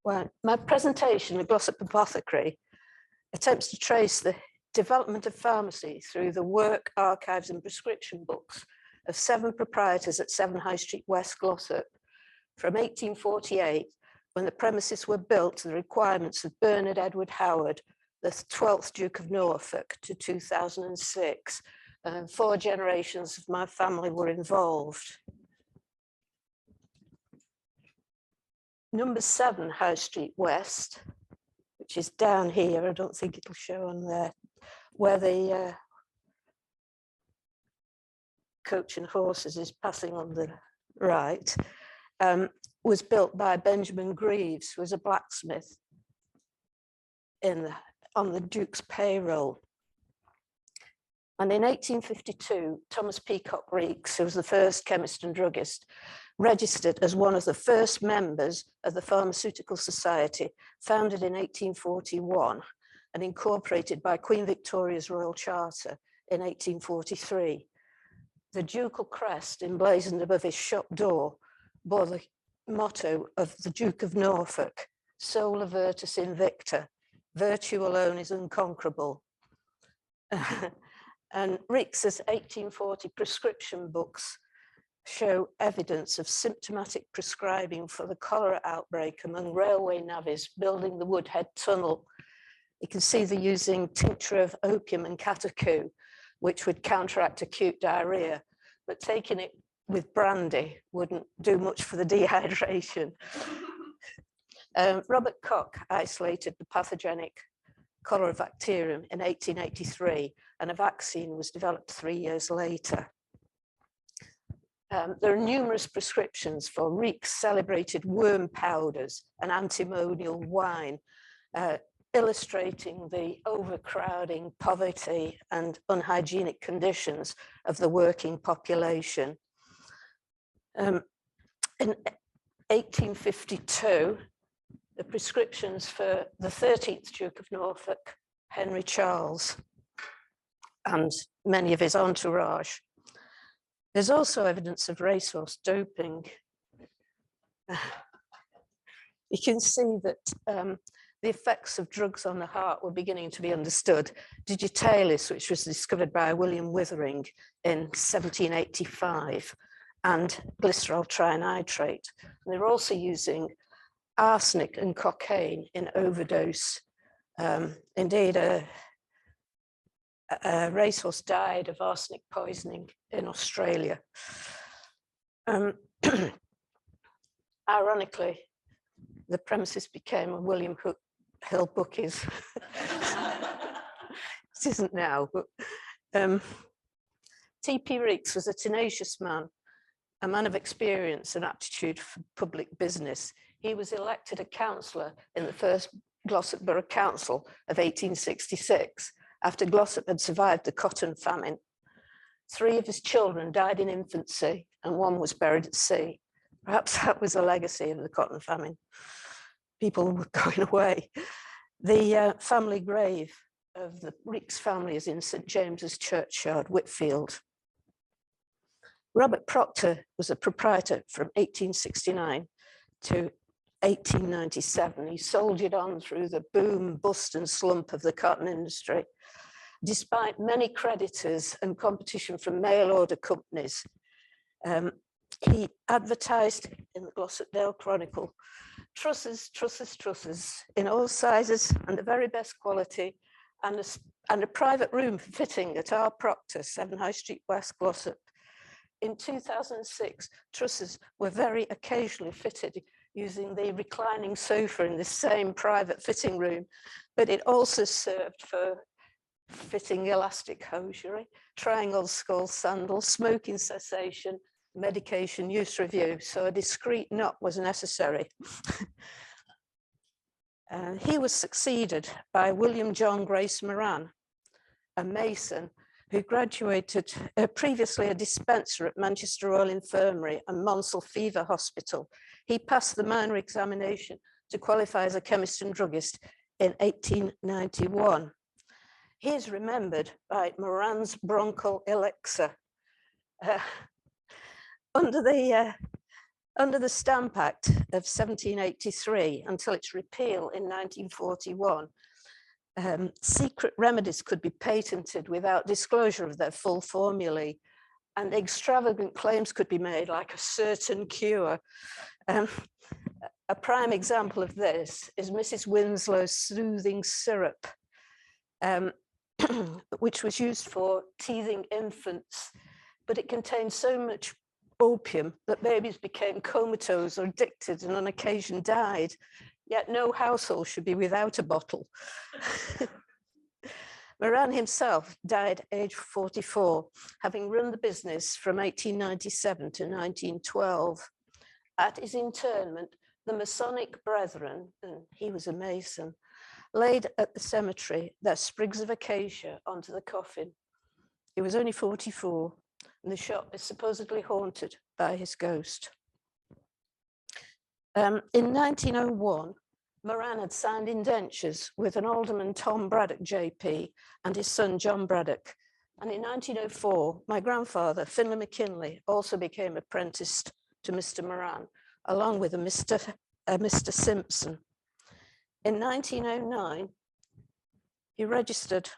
Well, my presentation, the Glossop Apothecary, attempts to trace the development of pharmacy through the work, archives and prescription books of 7 proprietors at 7 High Street West, Glossop, from 1848, when the premises were built to the requirements of Bernard Edward Howard, the 12th Duke of Norfolk, to 2006. 4 generations of my family were involved. Number 7 High Street West, which is down here, I don't think it'll show on there, where the coach and horses is passing on the right, was built by Benjamin Greaves, who was a blacksmith on the Duke's payroll. And in 1852, Thomas Peacock Reeks, who was the first chemist and druggist, registered as one of the first members of the Pharmaceutical Society, founded in 1841 and incorporated by Queen Victoria's Royal Charter in 1843. The ducal crest emblazoned above his shop door bore the motto of the Duke of Norfolk, sola virtus invicta, virtue alone is unconquerable. And Reeks's 1840 prescription books show evidence of symptomatic prescribing for the cholera outbreak among railway navvies building the Woodhead Tunnel. You can see they're using tincture of opium and catacoo, which would counteract acute diarrhea, but taking it with brandy wouldn't do much for the dehydration. Robert Koch isolated the pathogenic cholera bacterium in 1883, and a vaccine was developed 3 years later. There are numerous prescriptions for Reeks' celebrated worm powders and antimonial wine, illustrating the overcrowding, poverty, and unhygienic conditions of the working population. In 1852, the prescriptions for the 13th Duke of Norfolk, Henry Charles, and many of his entourage. There's also evidence of racehorse doping. You can see that the effects of drugs on the heart were beginning to be understood. Digitalis, which was discovered by William Withering in 1785, and glycerol trinitrate. And they were also using arsenic and cocaine in overdose. Indeed, a racehorse died of arsenic poisoning in Australia. Ironically, the premises became a William Hill Bookies. It isn't now, but T.P. Reeks was a tenacious man, a man of experience and aptitude for public business. He was elected a councillor in the first Glossop Borough Council of 1866, after Glossop had survived the cotton famine. 3 of his children died in infancy and 1 was buried at sea. Perhaps that was a legacy of the cotton famine. People were going away. The family grave of the Reeks family is in St. James's Churchyard, Whitfield. Robert Proctor was a proprietor from 1869 to 1897. He soldiered on through the boom, bust and slump of the cotton industry. Despite many creditors and competition from mail order companies, he advertised in the Glossopdale Chronicle, trusses, trusses, trusses in all sizes and the very best quality, and a private room for fitting at our Proctor, 7 High Street West, Glossop. In 2006, trusses were very occasionally fitted using the reclining sofa in the same private fitting room, but it also served for fitting elastic hosiery, triangle skull sandals, smoking cessation, medication use review, so a discreet knot was necessary. He was succeeded by William John Grace Moran, a mason who graduated, previously a dispenser at Manchester Royal Infirmary and Monsell Fever Hospital. He passed the minor examination to qualify as a chemist and druggist in 1891. He is remembered by Moran's bronchial elixir. Under the Under the Stamp Act of 1783, until its repeal in 1941, secret remedies could be patented without disclosure of their full formulae, and extravagant claims could be made, like a certain cure. A prime example of this is Mrs. Winslow's soothing syrup, which was used for teething infants, but it contained so much opium that babies became comatose or addicted and on occasion died. Yet no household should be without a bottle. Moran himself died aged 44, having run the business from 1897 to 1912. At his interment, the Masonic Brethren, and he was a Mason, laid at the cemetery their sprigs of acacia onto the coffin. He was only 44, and the shop is supposedly haunted by his ghost. In 1901, Moran had signed indentures with an alderman, Tom Braddock JP, and his son, John Braddock. And in 1904, my grandfather, Finlay McKinley, also became apprenticed to Mr. Moran, along with a Mr. Simpson. In 1909, he registered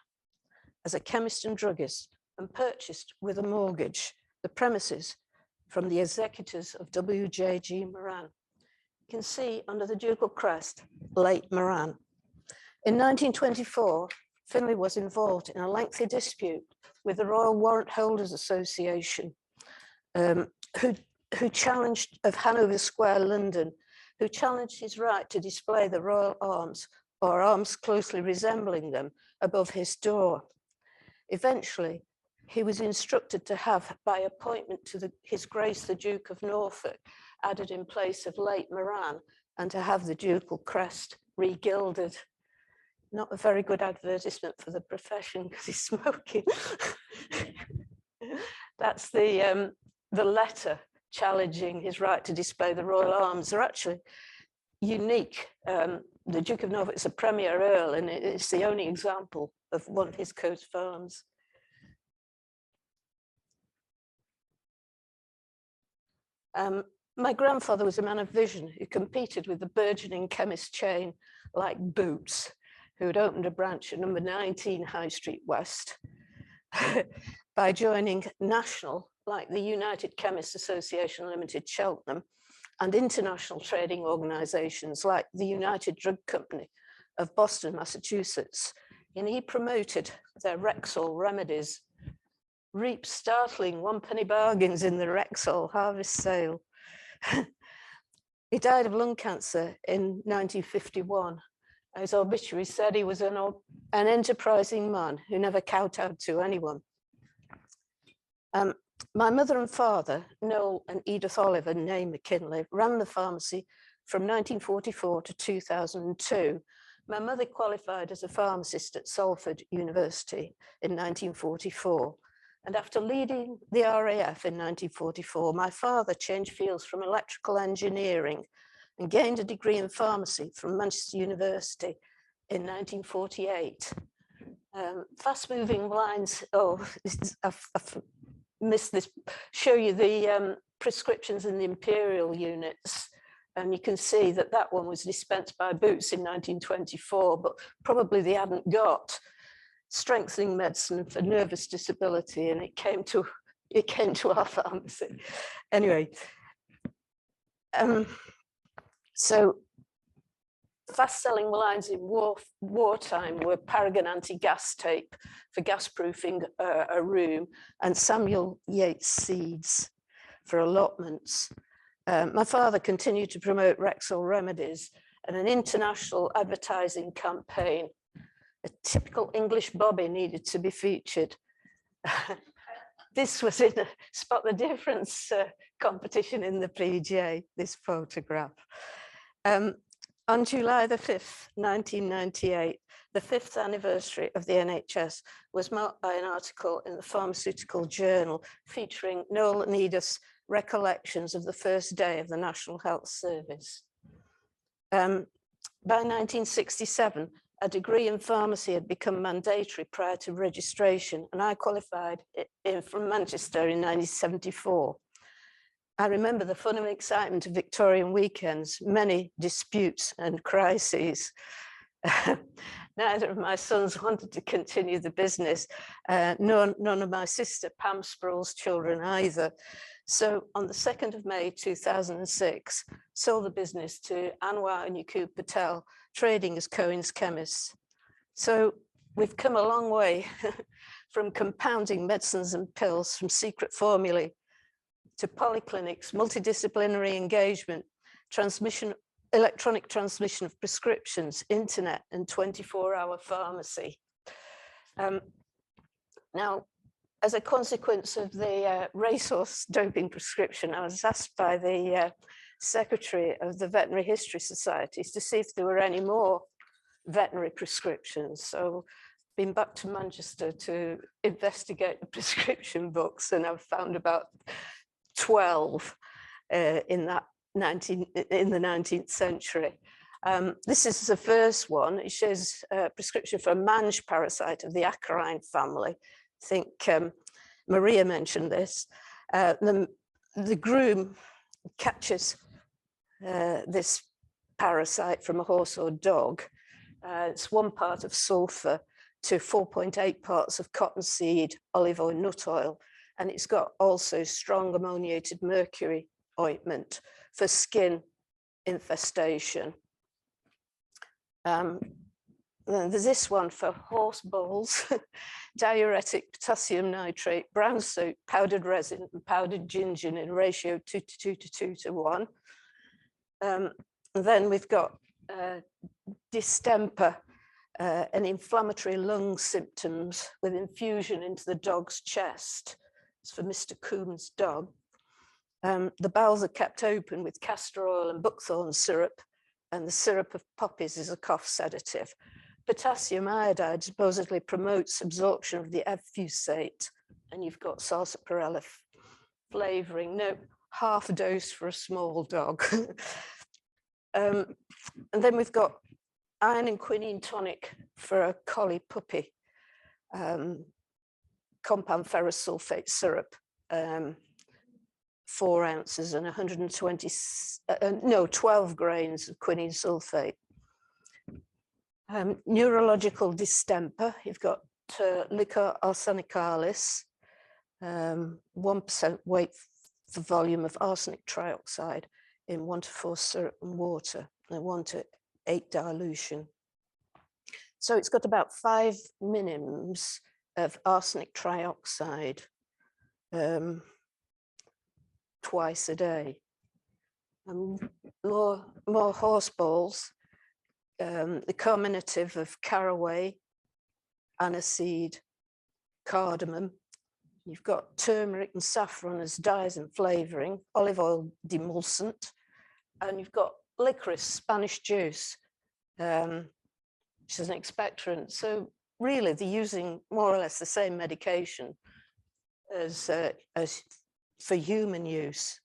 as a chemist and druggist and purchased with a mortgage the premises from the executors of W.J.G. Moran. You can see under the ducal crest, late Moran. In 1924, Finlay was involved in a lengthy dispute with the Royal Warrant Holders Association, who challenged, of Hanover Square, London, who challenged his right to display the royal arms or arms closely resembling them above his door. Eventually, he was instructed to have, by appointment to His Grace the Duke of Norfolk, added in place of late Moran, and to have the ducal crest regilded. Not a very good advertisement for the profession because he's smoking. That's the letter challenging his right to display the royal arms. They're actually unique. The Duke of Norfolk is a premier earl, and it's the only example of one of his coat of arms. My grandfather was a man of vision who competed with the burgeoning chemist chain like Boots, who had opened a branch at number 19 High Street West, by joining national, like the United Chemists Association Limited, Cheltenham, and international trading organizations like the United Drug Company of Boston, Massachusetts. And he promoted their Rexall remedies, reaped startling one-penny bargains in the Rexall harvest sale. He died of lung cancer in 1951. His obituary said he was an enterprising man who never kowtowed to anyone. My mother and father, Noel and Edith Oliver, née McKinley, ran the pharmacy from 1944 to 2002. My mother qualified as a pharmacist at Salford University in 1944. And after leading the RAF in 1944, my father changed fields from electrical engineering and gained a degree in pharmacy from Manchester University in 1948. Fast-moving lines, I've missed this, show you the prescriptions in the imperial units. And you can see that that one was dispensed by Boots in 1924, but probably they hadn't got strengthening medicine for nervous disability, and it came to our pharmacy. Anyway, so fast-selling lines in wartime were Paragon anti-gas tape for gas-proofing a room, and Samuel Yates seeds for allotments. My father continued to promote Rexall remedies and an international advertising campaign. A typical English bobby needed to be featured. This was in a Spot the Difference competition in the PJ, this photograph. On July the 5th, 1998, the 5th anniversary of the NHS was marked by an article in the Pharmaceutical Journal featuring Noel and Edith's recollections of the first day of the National Health Service. By 1967, a degree in pharmacy had become mandatory prior to registration, and I qualified from Manchester in 1974. I remember the fun and excitement of Victorian weekends, many disputes and crises. Neither of my sons wanted to continue the business, none of my sister Pam Sproul's children either. So on the 2nd of May 2006, sold the business to Anwar and Yakub Patel, trading as Cohen's Chemists. So we've come a long way from compounding medicines and pills, from secret formulae to polyclinics, multidisciplinary engagement, electronic transmission of prescriptions, internet, and 24-hour pharmacy. Now, as a consequence of the racehorse doping prescription, I was asked by the secretary of the Veterinary History Societies to see if there were any more veterinary prescriptions. So been back to Manchester to investigate the prescription books, and I've found about 12 in the 19th century. This is the first one. It shows a prescription for a mange parasite of the acarine family. I think Maria mentioned this. The groom catches this parasite from a horse or dog. It's 1 part of sulfur to 4.8 parts of cottonseed, olive oil, nut oil. And it's got also strong ammoniated mercury ointment for skin infestation. Then there's this one for horse balls, diuretic potassium nitrate, brown soap, powdered resin, and powdered ginger in a ratio 2 to 2 to 2 to 1. And then we've got distemper and inflammatory lung symptoms with infusion into the dog's chest. It's for Mr. Coombs' dog. The bowels are kept open with castor oil and buckthorn syrup, and the syrup of poppies is a cough sedative. Potassium iodide supposedly promotes absorption of the effusate, and you've got sarsaparilla flavoring. No, half a dose for a small dog. And then we've got iron and quinine tonic for a collie puppy. Compound ferrous sulfate syrup, 4 ounces and 12 grains of quinine sulfate. Neurological distemper, you've got liquor arsenicalis, 1% weight for volume of arsenic trioxide in 1 to 4 syrup and water, and 1 to 8 dilution. So it's got about 5 minims of arsenic trioxide twice a day. More horse balls, the carminative of caraway, aniseed, cardamom. You've got turmeric and saffron as dyes and flavoring, olive oil demulcent, and you've got licorice, Spanish juice, which is an expectorant. So really, they're using more or less the same medication as for human use.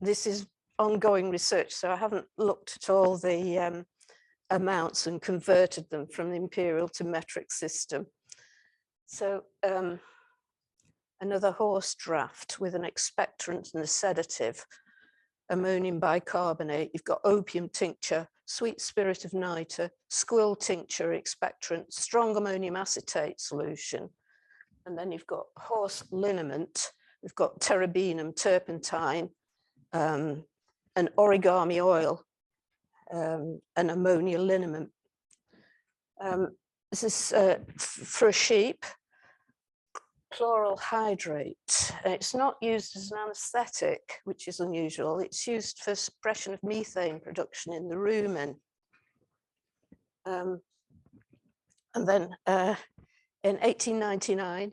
This is ongoing research, so I haven't looked at all the amounts and converted them from the imperial to metric system. So another horse draft with an expectorant and a sedative, ammonium bicarbonate. You've got opium tincture, sweet spirit of nitre, squill tincture, expectorant, strong ammonium acetate solution. And then you've got horse liniment. We've got terebinum, turpentine, and origami oil, and ammonia liniment. This is for a sheep, chloral hydrate. It's not used as an anesthetic, which is unusual. It's used for suppression of methane production in the rumen. And then in 1899,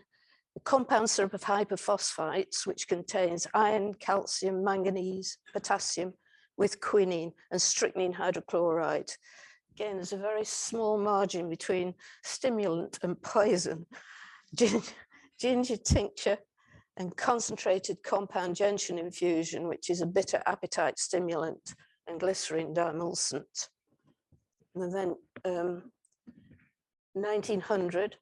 the compound syrup of hyperphosphites, which contains iron, calcium, manganese, potassium, with quinine and strychnine hydrochloride. Again, there's a very small margin between stimulant and poison. Ginger tincture and concentrated compound gentian infusion, which is a bitter appetite stimulant, and glycerin dimulcent. And then 1900,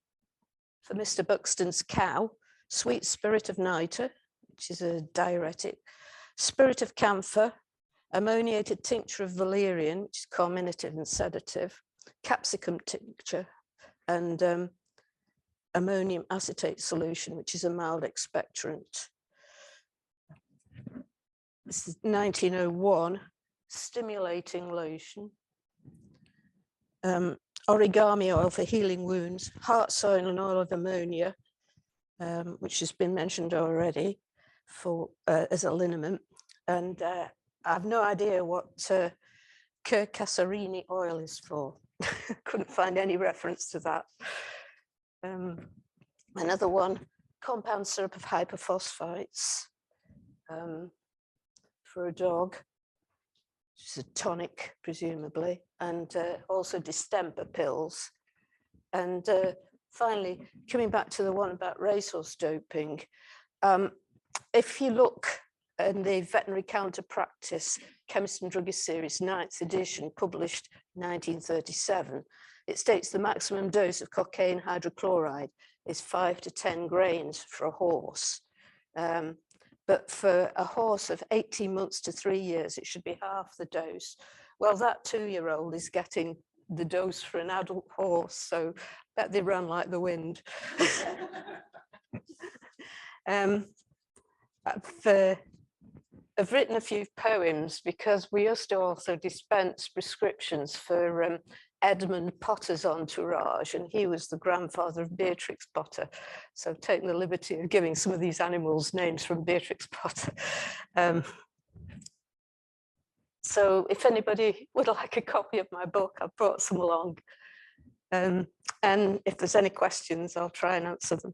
for Mr. Buxton's cow, sweet spirit of nitre, which is a diuretic, spirit of camphor, ammoniated tincture of valerian, which is carminative and sedative, capsicum tincture, and ammonium acetate solution, which is a mild expectorant. This is 1901, stimulating lotion. Origami oil for healing wounds, hartshorn and oil of ammonia, which has been mentioned already for as a liniment. And I have no idea what Curcassarini oil is for. Couldn't find any reference to that. Another one, compound syrup of hyperphosphites for a dog, which is a tonic, presumably, and also distemper pills. And finally, coming back to the one about racehorse doping, if you look in the Veterinary Counter Practice Chemist and Druggist Series 9th edition, published 1937, it states the maximum dose of cocaine hydrochloride is 5 to 10 grains for a horse. But for a horse of 18 months to 3 years, it should be half the dose. Well, that 2-year-old is getting the dose for an adult horse, so bet they run like the wind. I've written a few poems because we used to also dispense prescriptions for Edmund Potter's entourage, and he was the grandfather of Beatrix Potter. So I've taken the liberty of giving some of these animals names from Beatrix Potter. So if anybody would like a copy of my book, I've brought some along. And if there's any questions, I'll try and answer them.